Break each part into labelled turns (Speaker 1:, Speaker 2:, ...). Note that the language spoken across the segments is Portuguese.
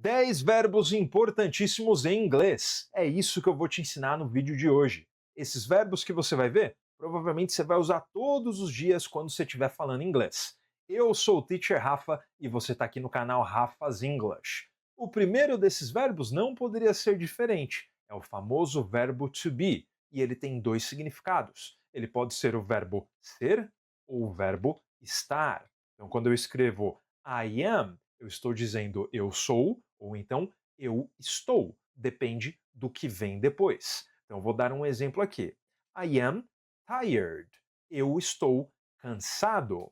Speaker 1: 10 verbos importantíssimos em inglês. É isso que eu vou te ensinar no vídeo de hoje. Esses verbos que você vai ver, provavelmente você vai usar todos os dias quando você estiver falando inglês. Eu sou o Teacher Rafa e você está aqui no canal Rafa's English. O primeiro desses verbos não poderia ser diferente. É o famoso verbo to be, e ele tem dois significados. Ele pode ser o verbo ser ou o verbo estar. Então, quando eu escrevo I am, eu estou dizendo eu sou, ou então eu estou. Depende do que vem depois. Então, vou dar um exemplo aqui. I am tired. Eu estou cansado.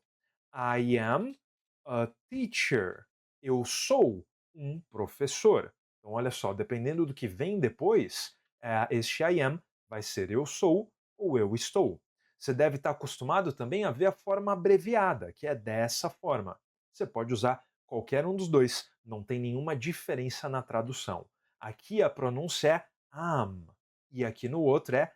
Speaker 1: I am a teacher. Eu sou um professor. Então, olha só, dependendo do que vem depois, este I am vai ser eu sou ou eu estou. Você deve estar acostumado também a ver a forma abreviada, que é dessa forma. Você pode usar qualquer um dos dois, não tem nenhuma diferença na tradução. Aqui a pronúncia é am e aqui no outro é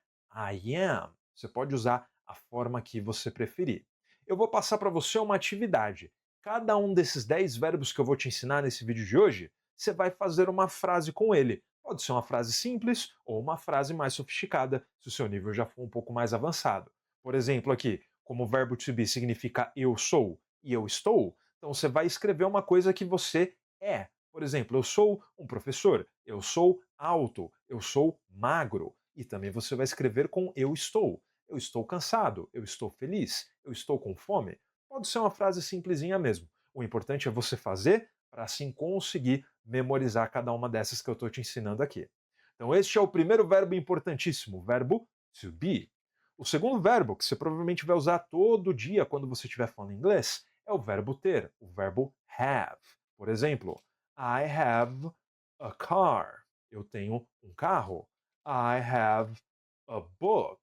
Speaker 1: I am. Você pode usar a forma que você preferir. Eu vou passar para você uma atividade. Cada um desses 10 verbos que eu vou te ensinar nesse vídeo de hoje, você vai fazer uma frase com ele. Pode ser uma frase simples ou uma frase mais sofisticada, se o seu nível já for um pouco mais avançado. Por exemplo, aqui, como o verbo to be significa eu sou e eu estou, então você vai escrever uma coisa que você é. Por exemplo, eu sou um professor, eu sou alto, eu sou magro. E também você vai escrever com eu estou. Eu estou cansado, eu estou feliz, eu estou com fome. Pode ser uma frase simplesinha mesmo. O importante é você fazer para assim conseguir memorizar cada uma dessas que eu estou te ensinando aqui. Então, este é o primeiro verbo importantíssimo, o verbo to be. O segundo verbo, que você provavelmente vai usar todo dia quando você estiver falando inglês, é o verbo ter, o verbo have. Por exemplo, I have a car. Eu tenho um carro. I have a book.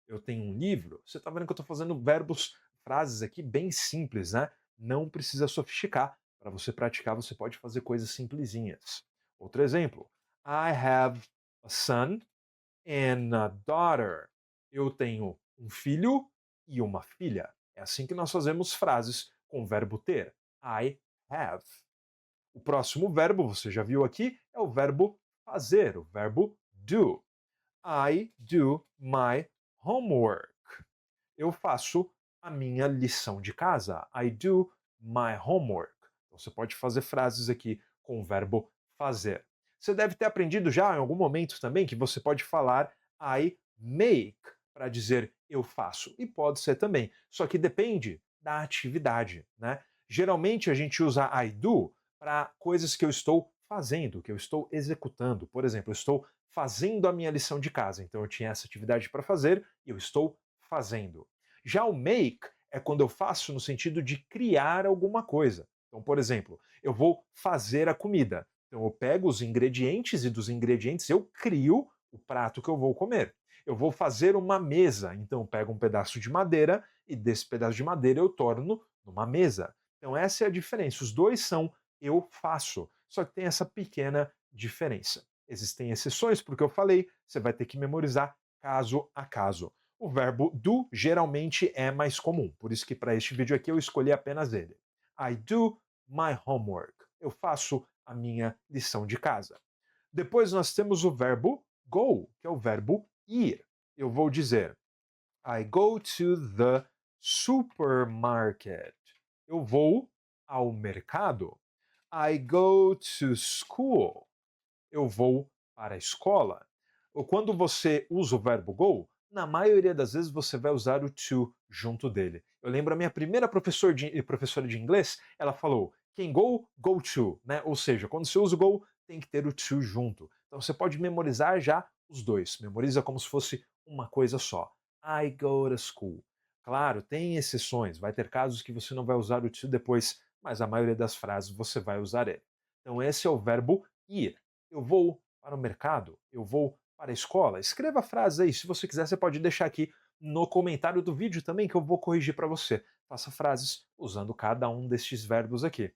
Speaker 1: Eu tenho um livro. Você está vendo que eu estou fazendo verbos, frases aqui bem simples, né? Não precisa sofisticar. Para você praticar, você pode fazer coisas simplesinhas. Outro exemplo. I have a son and a daughter. Eu tenho um filho e uma filha. É assim que nós fazemos frases com o verbo ter. I have. O próximo verbo, você já viu aqui, é o verbo fazer, o verbo do. I do my homework. Eu faço a minha lição de casa. I do my homework. Então você pode fazer frases aqui com o verbo fazer. Você deve ter aprendido já em algum momento também que você pode falar I make para dizer eu faço. E pode ser também. Só que depende da atividade, né? Geralmente a gente usa I do para coisas que eu estou fazendo, que eu estou executando. Por exemplo, eu estou fazendo a minha lição de casa. Então eu tinha essa atividade para fazer e eu estou fazendo. Já o make é quando eu faço no sentido de criar alguma coisa. Então, por exemplo, eu vou fazer a comida. Então, eu pego os ingredientes e dos ingredientes eu crio o prato que eu vou comer. Eu vou fazer uma mesa. Então, eu pego um pedaço de madeira e desse pedaço de madeira eu torno numa mesa. Então, essa é a diferença. Os dois são eu faço. Só que tem essa pequena diferença. Existem exceções, porque eu falei, você vai ter que memorizar caso a caso. O verbo do geralmente é mais comum, por isso que para este vídeo aqui eu escolhi apenas ele. I do my homework. Eu faço a minha lição de casa. Depois nós temos o verbo go, que é o verbo ir. Eu vou dizer I go to the supermarket. Eu vou ao mercado. I go to school. Eu vou para a escola. Ou quando você usa o verbo go, na maioria das vezes você vai usar o to junto dele. Eu lembro a minha primeira professora de inglês, ela falou quem go, go to, né? Ou seja, quando você usa o go, tem que ter o to junto. Então você pode memorizar já os dois. Memoriza como se fosse uma coisa só. I go to school. Claro, tem exceções. Vai ter casos que você não vai usar o to depois, mas a maioria das frases você vai usar ele. Então esse é o verbo ir. Eu vou para o mercado, eu vou para a escola. Escreva a frase aí, se você quiser, você pode deixar aqui no comentário do vídeo também que eu vou corrigir para você. Faça frases usando cada um destes verbos aqui.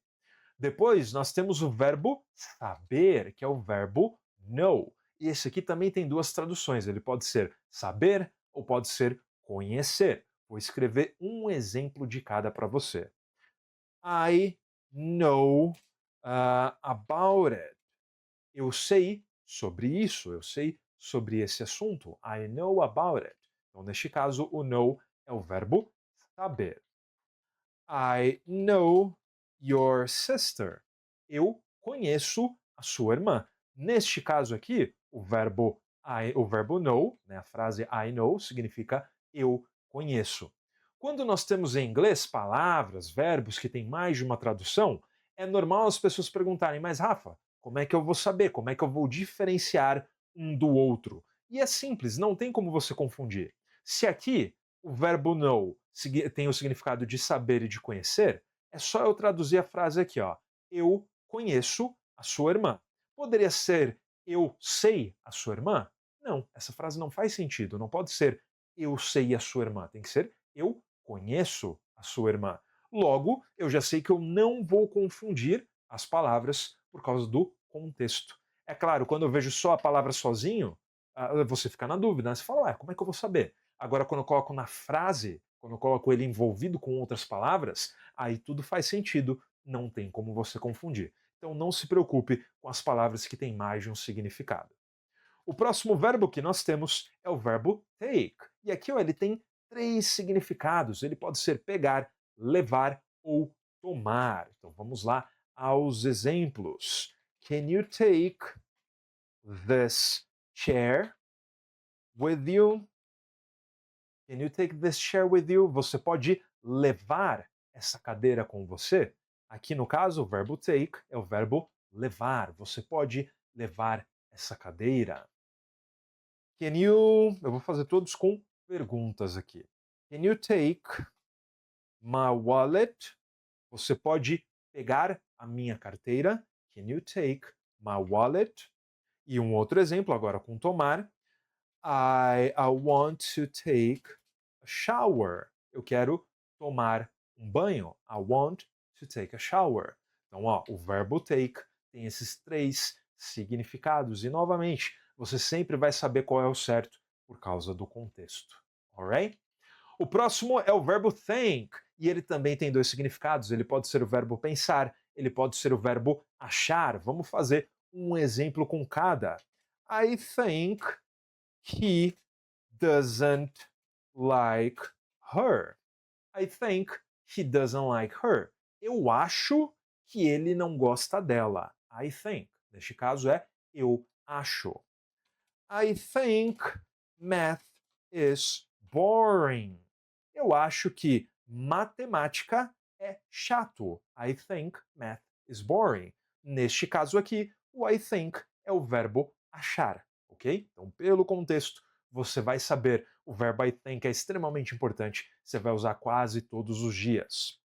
Speaker 1: Depois nós temos o verbo saber, que é o verbo know. E esse aqui também tem duas traduções. Ele pode ser saber ou pode ser conhecer. Vou escrever um exemplo de cada para você. I know About it. Eu sei sobre isso, eu sei sobre esse assunto. I know about it. Então, neste caso, o know é o verbo saber. I know your sister. Eu conheço a sua irmã. Neste caso aqui, o verbo know, né, a frase I know, significa eu conheço. Quando nós temos em inglês palavras, verbos que têm mais de uma tradução, é normal as pessoas perguntarem, mas Rafa, como é que eu vou saber? Como é que eu vou diferenciar um do outro? E é simples, não tem como você confundir. Se aqui o verbo know tem o significado de saber e de conhecer, é só eu traduzir a frase aqui, ó. Eu conheço a sua irmã. Poderia ser eu sei a sua irmã? Não, essa frase não faz sentido. Não pode ser eu sei a sua irmã. Tem que ser eu conheço a sua irmã. Logo, eu já sei que eu não vou confundir as palavras por causa do contexto. É claro, quando eu vejo só a palavra sozinho, você fica na dúvida, né? Você fala, ué, como é que eu vou saber? Agora, quando eu coloco na frase, quando eu coloco ele envolvido com outras palavras, aí tudo faz sentido, não tem como você confundir. Então não se preocupe com as palavras que têm mais de um significado. O próximo verbo que nós temos é o verbo take. E aqui ó, ele tem três significados. Ele pode ser pegar, levar ou tomar. Então vamos lá aos exemplos. Can you take this chair with you? Can you take this chair with you? Você pode levar essa cadeira com você? Aqui no caso, o verbo take é o verbo levar. Você pode levar essa cadeira. Can you. Eu vou fazer todos com perguntas aqui. Can you take my wallet? Você pode pegar a minha carteira? Can you take my wallet? E um outro exemplo, agora com tomar. I want to take a shower. Eu quero tomar um banho. I want to take a shower. Então, ó, o verbo take tem esses três significados. E, novamente, você sempre vai saber qual é o certo por causa do contexto. Alright? O próximo é o verbo think. E ele também tem dois significados. Ele pode ser o verbo pensar, ele pode ser o verbo achar. Vamos fazer um exemplo com cada. I think he doesn't like her. I think he doesn't like her. Eu acho que ele não gosta dela. I think. Neste caso é eu acho. I think math is boring. Eu acho que matemática é chato. I think math is boring. Neste caso aqui, o I think é o verbo achar, ok? Então, pelo contexto, você vai saber o verbo I think é extremamente importante, você vai usar quase todos os dias.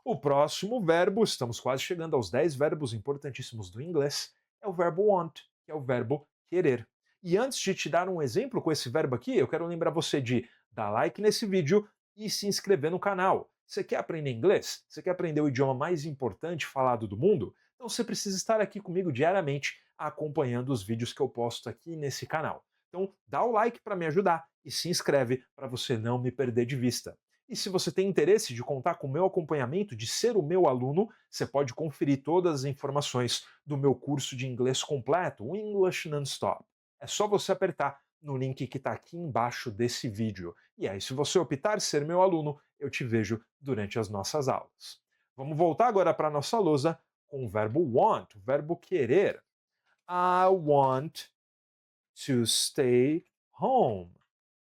Speaker 1: O próximo verbo, estamos quase chegando aos 10 verbos importantíssimos do inglês, é o verbo want, que é o verbo querer. E antes de te dar um exemplo com esse verbo aqui, eu quero lembrar você de dar like nesse vídeo e se inscrever no canal. Você quer aprender inglês? Você quer aprender o idioma mais importante falado do mundo? Então você precisa estar aqui comigo diariamente acompanhando os vídeos que eu posto aqui nesse canal. Então dá o like para me ajudar e se inscreve para você não me perder de vista. E se você tem interesse de contar com o meu acompanhamento, de ser o meu aluno, você pode conferir todas as informações do meu curso de inglês completo, o English Non-Stop. É só você apertar no link que está aqui embaixo desse vídeo. E aí, se você optar ser meu aluno, eu te vejo durante as nossas aulas. Vamos voltar agora para a nossa lousa com o verbo want, o verbo querer. I want to stay home.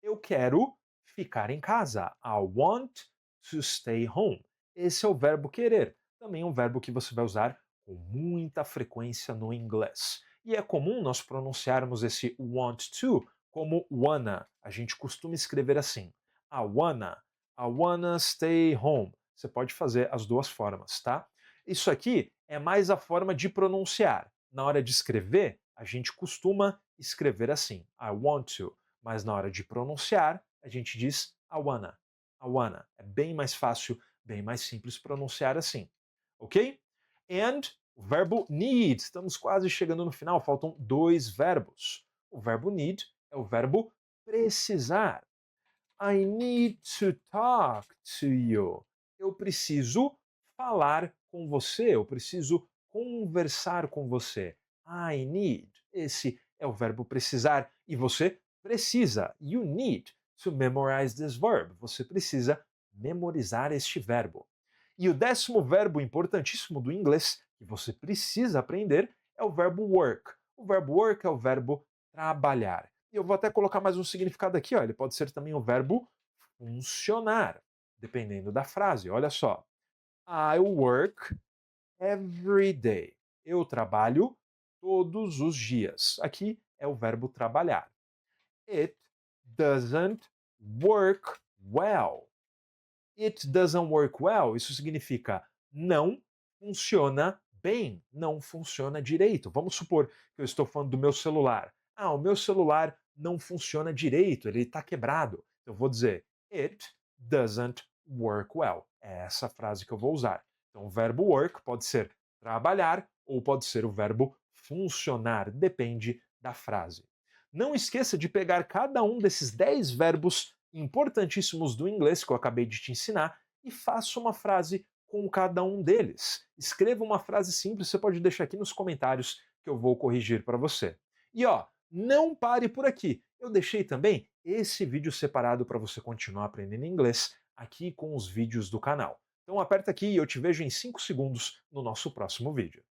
Speaker 1: Eu quero ficar em casa. I want to stay home. Esse é o verbo querer. Também é um verbo que você vai usar com muita frequência no inglês. E é comum nós pronunciarmos esse want to como wanna. A gente costuma escrever assim: I wanna stay home. Você pode fazer as duas formas, tá? Isso aqui é mais a forma de pronunciar. Na hora de escrever, a gente costuma escrever assim: I want to. Mas na hora de pronunciar, a gente diz I wanna. I wanna. É bem mais fácil, bem mais simples pronunciar assim. Ok? And o verbo need. Estamos quase chegando no final, faltam dois verbos. O verbo need é o verbo precisar. I need to talk to you. Eu preciso falar com você, eu preciso conversar com você. I need. Esse é o verbo precisar e você precisa. You need to memorize this verb. Você precisa memorizar este verbo. E o 10º verbo importantíssimo do inglês que você precisa aprender é o verbo work. O verbo work é o verbo trabalhar. E eu vou até colocar mais um significado aqui, ó. Ele pode ser também o verbo funcionar, dependendo da frase. Olha só. I work every day. Eu trabalho todos os dias. Aqui é o verbo trabalhar. It doesn't work well. It doesn't work well. Isso significa não funciona bem, não funciona direito. Vamos supor que eu estou falando do meu celular. Ah, o meu celular não funciona direito, ele está quebrado. Eu vou dizer It doesn't work well. É essa frase que eu vou usar. Então, o verbo work pode ser trabalhar ou pode ser o verbo funcionar, depende da frase. Não esqueça de pegar cada um desses 10 verbos importantíssimos do inglês que eu acabei de te ensinar e faça uma frase com cada um deles. Escreva uma frase simples, você pode deixar aqui nos comentários que eu vou corrigir para você. E ó, não pare por aqui. Eu deixei também esse vídeo separado para você continuar aprendendo inglês aqui com os vídeos do canal. Então aperta aqui e eu te vejo em 5 segundos no nosso próximo vídeo.